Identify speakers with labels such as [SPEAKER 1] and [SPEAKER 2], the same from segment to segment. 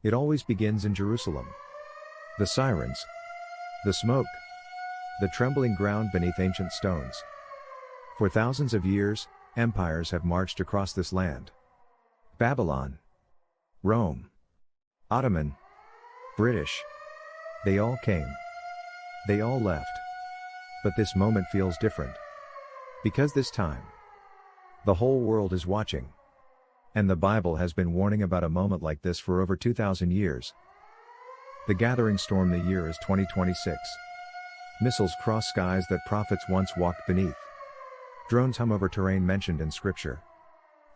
[SPEAKER 1] It always begins in Jerusalem. The sirens, the smoke, the trembling ground beneath ancient stones. For thousands of years, empires have marched across this land. Babylon, Rome, Ottoman, British. They all came. They all left. But this moment feels different. Because this time, the whole world is watching. And the Bible has been warning about a moment like this for over 2,000 years. The gathering storm. The year is 2026. Missiles cross skies that prophets once walked beneath. Drones hum over terrain mentioned in Scripture.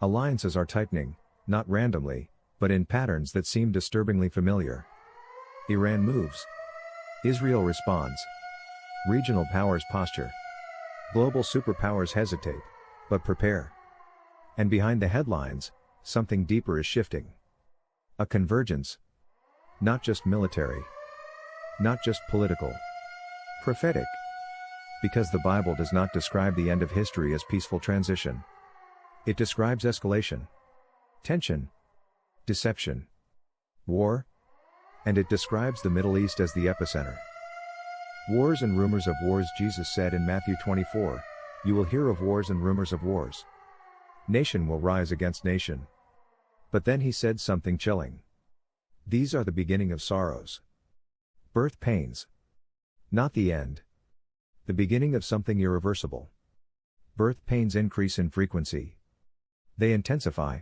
[SPEAKER 1] Alliances are tightening, not randomly, but in patterns that seem disturbingly familiar. Iran moves. Israel responds. Regional powers posture. Global superpowers hesitate, but prepare. And behind the headlines, something deeper is shifting. A convergence. Not just military. Not just political. Prophetic. Because the Bible does not describe the end of history as peaceful transition. It describes escalation, tension, deception, war, and it describes the Middle East as the epicenter. Wars and rumors of wars. Jesus said in Matthew 24, "You will hear of wars and rumors of wars. Nation will rise against nation." But then he said something chilling. These are the beginning of sorrows. Birth pains. Not the end. The beginning of something irreversible. Birth pains increase in frequency. They intensify.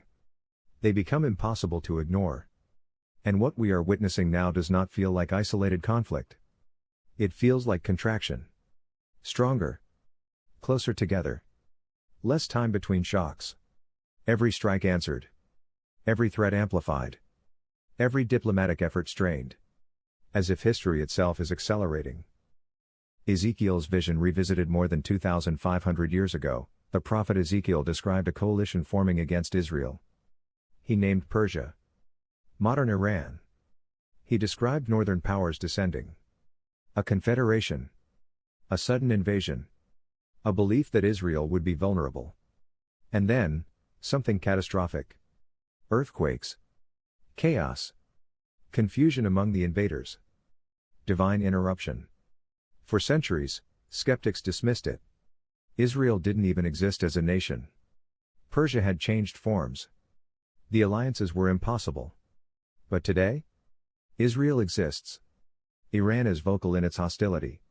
[SPEAKER 1] They become impossible to ignore. And what we are witnessing now does not feel like isolated conflict. It feels like contraction. Stronger. Closer together. Less time between shocks. Every strike answered. Every threat amplified. Every diplomatic effort strained. As if history itself is accelerating. Ezekiel's vision revisited more than 2,500 years ago, the prophet Ezekiel described a coalition forming against Israel. He named Persia. Modern Iran. He described northern powers descending. A confederation. A sudden invasion. A belief that Israel would be vulnerable. And then, something catastrophic. Earthquakes. Chaos. Confusion among the invaders. Divine interruption. For centuries, skeptics dismissed it. Israel didn't even exist as a nation. Persia had changed forms. The alliances were impossible. But today? Israel exists. Iran is vocal in its hostility.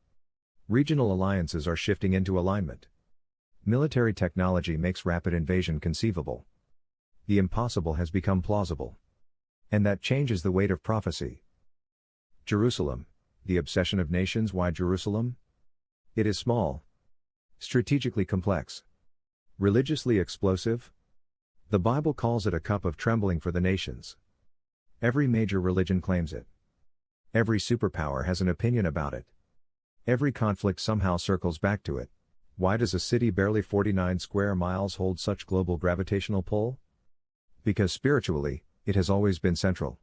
[SPEAKER 1] Regional alliances are shifting into alignment. Military technology makes rapid invasion conceivable. The impossible has become plausible. And that changes the weight of prophecy. Jerusalem, the obsession of nations. Why Jerusalem? It is small. Strategically complex. Religiously explosive. The Bible calls it a cup of trembling for the nations. Every major religion claims it. Every superpower has an opinion about it. Every conflict somehow circles back to it. Why does a city barely 49 square miles hold such global gravitational pull? Because spiritually, it has always been central.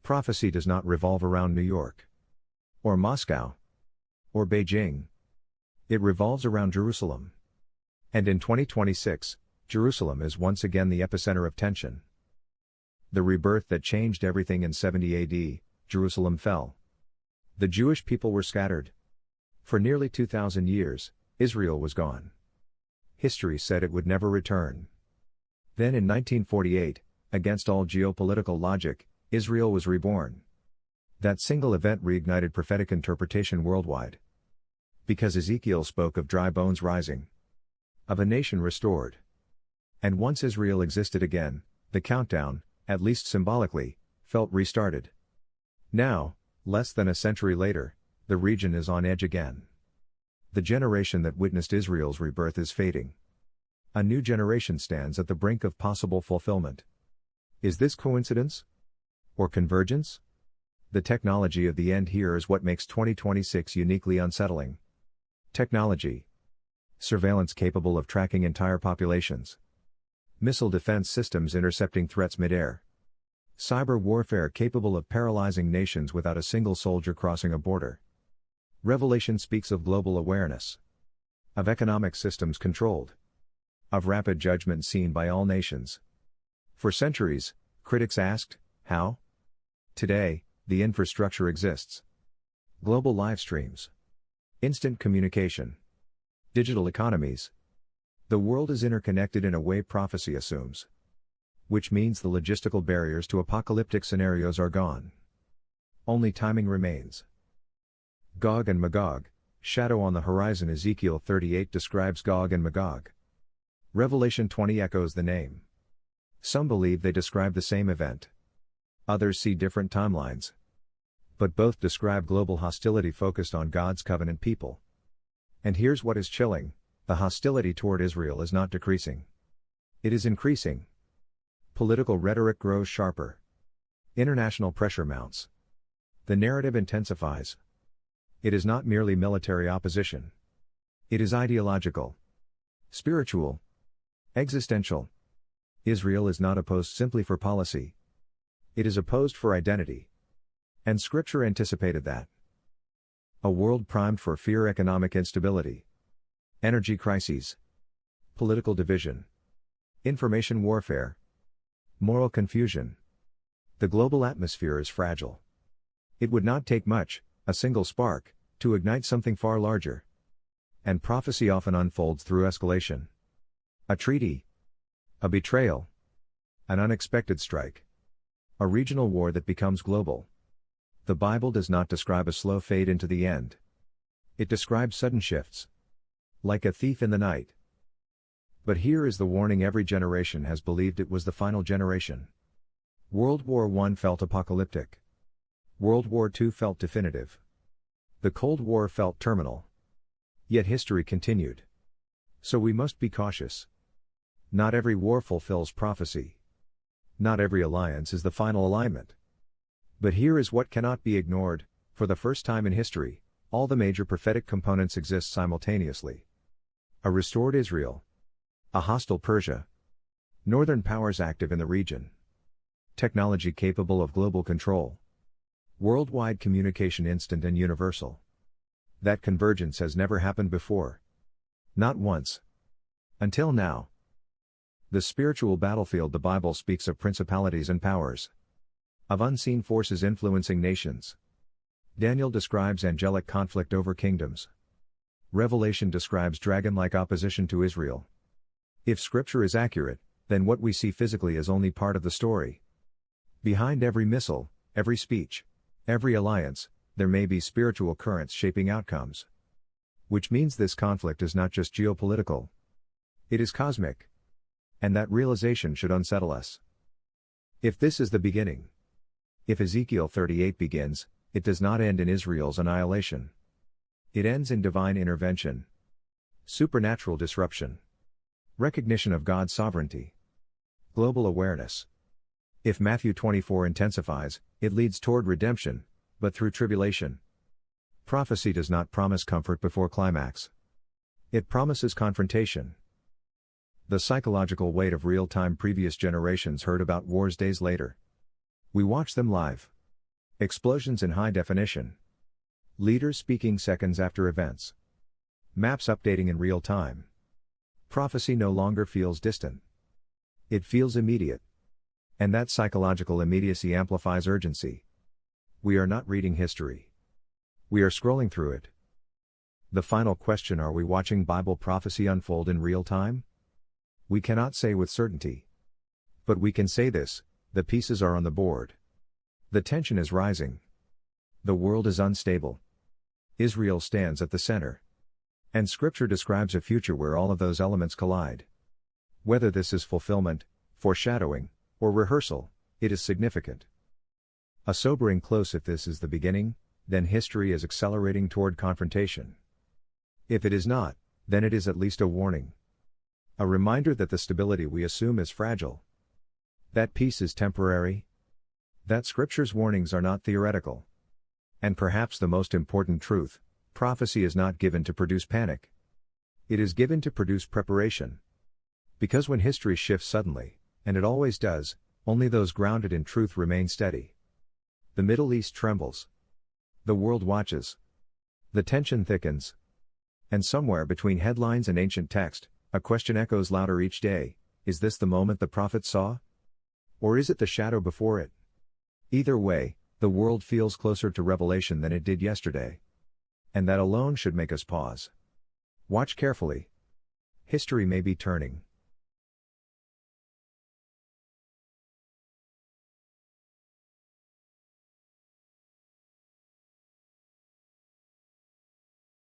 [SPEAKER 1] Prophecy does not revolve around New York. Or Moscow. Or Beijing. It revolves around Jerusalem. And in 2026, Jerusalem is once again the epicenter of tension. The rebirth that changed everything in 70 AD, Jerusalem fell. The Jewish people were scattered. For nearly 2,000 years, Israel was gone. History said it would never return. Then in 1948, against all geopolitical logic, Israel was reborn. That single event reignited prophetic interpretation worldwide. Because Ezekiel spoke of dry bones rising. Of a nation restored. And once Israel existed again, the countdown, at least symbolically, felt restarted. Now, less than a century later, the region is on edge again. The generation that witnessed Israel's rebirth is fading. A new generation stands at the brink of possible fulfillment. Is this coincidence? Or convergence? The technology of the end here is what makes 2026 uniquely unsettling. Technology. Surveillance capable of tracking entire populations. Missile defense systems intercepting threats mid-air. Cyber warfare capable of paralyzing nations without a single soldier crossing a border. Revelation speaks of global awareness. Of economic systems controlled. Of rapid judgment seen by all nations. For centuries, critics asked, how? Today, the infrastructure exists. Global live streams. Instant communication. Digital economies. The world is interconnected in a way prophecy assumes. Which means the logistical barriers to apocalyptic scenarios are gone. Only timing remains. Gog and Magog, shadow on the horizon. Ezekiel 38 describes Gog and Magog. Revelation 20 echoes the name. Some believe they describe the same event. Others see different timelines. But both describe global hostility focused on God's covenant people. And here's what is chilling: the hostility toward Israel is not decreasing. It is increasing. Political rhetoric grows sharper. International pressure mounts. The narrative intensifies. It is not merely military opposition. It is ideological, spiritual, existential. Israel is not opposed simply for policy. It is opposed for identity. And Scripture anticipated that. A world primed for fear, economic instability, energy crises, political division, information warfare, moral confusion. The global atmosphere is fragile. It would not take much, a single spark, to ignite something far larger. And prophecy often unfolds through escalation. A treaty, a betrayal, an unexpected strike, a regional war that becomes global. The Bible does not describe a slow fade into the end. It describes sudden shifts. Like a thief in the night. But here is the warning every generation has believed it was the final generation. World War I felt apocalyptic. World War II felt definitive. The Cold War felt terminal. Yet history continued. So we must be cautious. Not every war fulfills prophecy. Not every alliance is the final alignment. But here is what cannot be ignored: for the first time in history, all the major prophetic components exist simultaneously. A restored Israel. A hostile Persia. Northern powers active in the region. Technology capable of global control. Worldwide communication instant and universal. That convergence has never happened before. Not once. Until now. The spiritual battlefield. The Bible speaks of principalities and powers. Of unseen forces influencing nations. Daniel describes angelic conflict over kingdoms. Revelation describes dragon-like opposition to Israel. If Scripture is accurate, then what we see physically is only part of the story. Behind every missile, every speech, every alliance, there may be spiritual currents shaping outcomes. Which means this conflict is not just geopolitical. It is cosmic. And that realization should unsettle us. If this is the beginning, if Ezekiel 38 begins, it does not end in Israel's annihilation. It ends in divine intervention. Supernatural disruption. Recognition of God's sovereignty. Global awareness. If Matthew 24 intensifies, it leads toward redemption, but through tribulation. Prophecy does not promise comfort before climax. It promises confrontation. The psychological weight of real-time. Previous generations heard about wars days later. We watch them live. Explosions in high definition. Leaders speaking seconds after events. Maps updating in real time. Prophecy no longer feels distant. It feels immediate. And that psychological immediacy amplifies urgency. We are not reading history. We are scrolling through it. The final question: are we watching Bible prophecy unfold in real time? We cannot say with certainty. But we can say this: the pieces are on the board. The tension is rising. The world is unstable. Israel stands at the center. And Scripture describes a future where all of those elements collide. Whether this is fulfillment, foreshadowing, or rehearsal, it is significant. A sobering close. If this is the beginning, then history is accelerating toward confrontation. If it is not, then it is at least a warning. A reminder that the stability we assume is fragile. That peace is temporary. That Scripture's warnings are not theoretical. And perhaps the most important truth: prophecy is not given to produce panic. It is given to produce preparation. Because when history shifts suddenly, and it always does, only those grounded in truth remain steady. The Middle East trembles. The world watches. The tension thickens. And somewhere between headlines and ancient text, a question echoes louder each day: is this the moment the prophet saw? Or is it the shadow before it? Either way, The world feels closer to revelation than it did yesterday. And that alone should make us pause. Watch carefully. History may be turning.